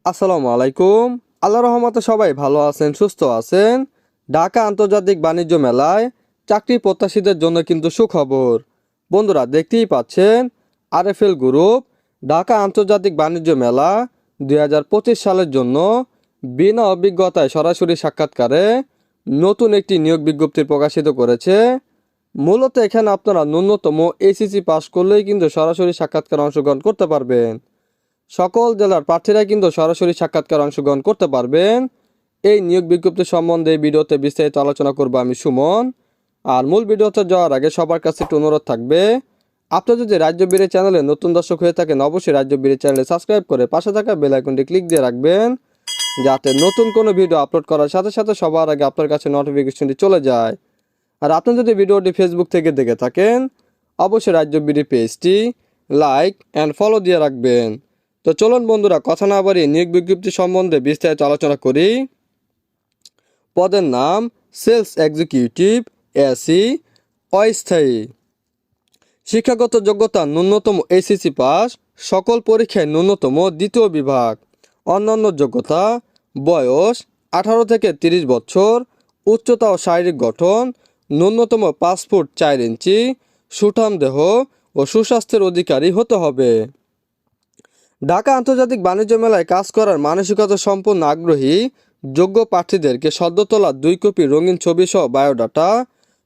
আসসালামু আলাইকুম। আল্লাহ রহমতে সবাই ভালো আছেন, সুস্থ আছেন। ঢাকা আন্তর্জাতিক বাণিজ্য মেলায় চাকরি প্রত্যাশীদের জন্য কিন্তু সুখবর। বন্ধুরা, দেখতেই পাচ্ছেন আরএফএল গ্রুপ ঢাকা আন্তর্জাতিক বাণিজ্য মেলা 2025 সালের জন্য বিনা অভিজ্ঞতায় সরাসরি সাক্ষাৎকারে নতুন একটি নিয়োগ বিজ্ঞপ্তি প্রকাশিত করেছে। মূলত এখানে আপনারা ন্যূনতম এইচএসসি পাস করলেই কিন্তু সরাসরি সাক্ষাৎকারে অংশগ্রহণ করতে পারবেন। সকল জেলার প্রার্থীরা কিন্তু সরাসরি সাক্ষাৎকার অংশগ্রহণ করতে পারবেন। এই নিয়োগ বিজ্ঞপ্তি সম্বন্ধে ভিডিওতে বিস্তারিত আলোচনা করব আমি সুমন। আর মূল ভিডিওতে যাওয়ার আগে সবার কাছে একটু অনুরোধ থাকবে, আপনি যদি রাজ্য বিড়ি চ্যানেলে নতুন দর্শক হয়ে থাকেন অবশ্যই রাজ্য বিড়ি চ্যানেলে সাবস্ক্রাইব করে পাশে থাকা বেল আইকনটি ক্লিক দিয়ে রাখবেন, যাতে নতুন কোনো ভিডিও আপলোড করার সাথে সাথে সবার আগে আপনার কাছে নোটিফিকেশনটি চলে যায়। আর আপনি যদি ভিডিওটি ফেসবুক থেকে দেখে থাকেন অবশ্যই রাজ্য বিড়ি পেজটি লাইক অ্যান্ড ফলো দিয়ে রাখবেন। তো চলুন বন্ধুরা, কথা না বাড়িয়ে নিয়োগ বিজ্ঞপ্তি সম্বন্ধে বিস্তারিত আলোচনা করি। পদের নাম সেলস এক্সিকিউটিভ এসি, অস্থায়ী। শিক্ষাগত যোগ্যতা ন্যূনতম এইচএসসি পাস, সকল পরীক্ষায় ন্যূনতম দ্বিতীয় বিভাগ। অন্যান্য যোগ্যতা: বয়স 18 থেকে 30 বছর, উচ্চতা ও শারীরিক গঠন ন্যূনতম 5 ফুট 4 ইঞ্চি, সুঠাম দেহ ও সুস্বাস্থ্যের অধিকারী হতে হবে। ঢাকা আন্তর্জাতিক বাণিজ্য মেলায় কাজ করার মানসিকতা সম্পন্ন আগ্রহী যোগ্য প্রার্থীদেরকে সদ্য তোলা 2 কপি রঙিন ছবি সহ বায়োডাটা,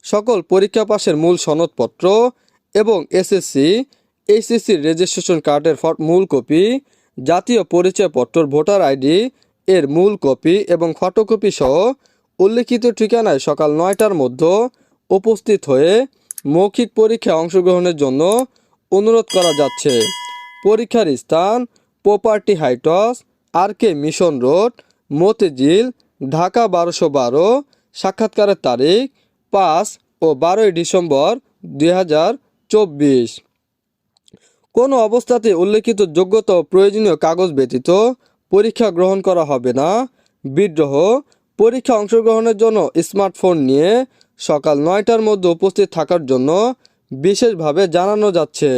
সকল পরীক্ষা পাশের মূল সনদপত্র এবং এসএসসি এইচএসসির রেজিস্ট্রেশন কার্ডের মূল কপি, জাতীয় পরিচয়পত্র ভোটার আইডি এর মূল কপি এবং ফটোকপি সহ উল্লিখিত ঠিকানায় সকাল 9টার মধ্যে উপস্থিত হয়ে মৌখিক পরীক্ষায় অংশগ্রহণের জন্য অনুরোধ করা যাচ্ছে। পরীক্ষার স্থান: property Heights, RK mission road, Motijheel, Dhaka 1212। সাক্ষাৎকারের তারিখ 5 ও 12 ডিসেম্বর 2024। কোনো অবস্থাতে উল্লেখিত যোগ্যতা ও প্রয়োজনীয় কাগজ ব্যতীত পরীক্ষা গ্রহণ করা হবে না। বিদ্রোহ: পরীক্ষা অংশগ্রহণের জন্য স্মার্টফোন নিয়ে সকাল 9টার মধ্যে উপস্থিত থাকার জন্য বিশেষভাবে জানানো যাচ্ছে।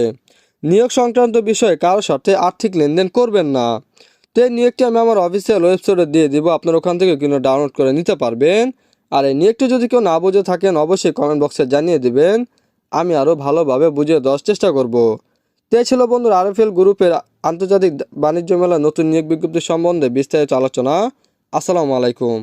নিয়োগ সংক্রান্ত বিষয়ে কারোর সাথে আর্থিক লেনদেন করবেন না। তো এই নিয়োগটি আমি আমার অফিসিয়াল ওয়েবসাইটে দিয়ে দিব, আপনারা ওখান থেকে কিন্তু ডাউনলোড করে নিতে পারবেন। আর এই নিয়োগটি যদি কেউ না বুঝে থাকেন অবশ্যই কমেন্ট বক্সে জানিয়ে দিবেন, আমি আরও ভালোভাবে বুঝিয়ে দেওয়ার চেষ্টা করব। তো এই ছিল বন্ধুরা আরএফএল গ্রুপের আন্তর্জাতিক বাণিজ্য মেলা নতুন নিয়োগ বিজ্ঞপ্তি সম্বন্ধে বিস্তারিত আলোচনা। আসসালামু আলাইকুম।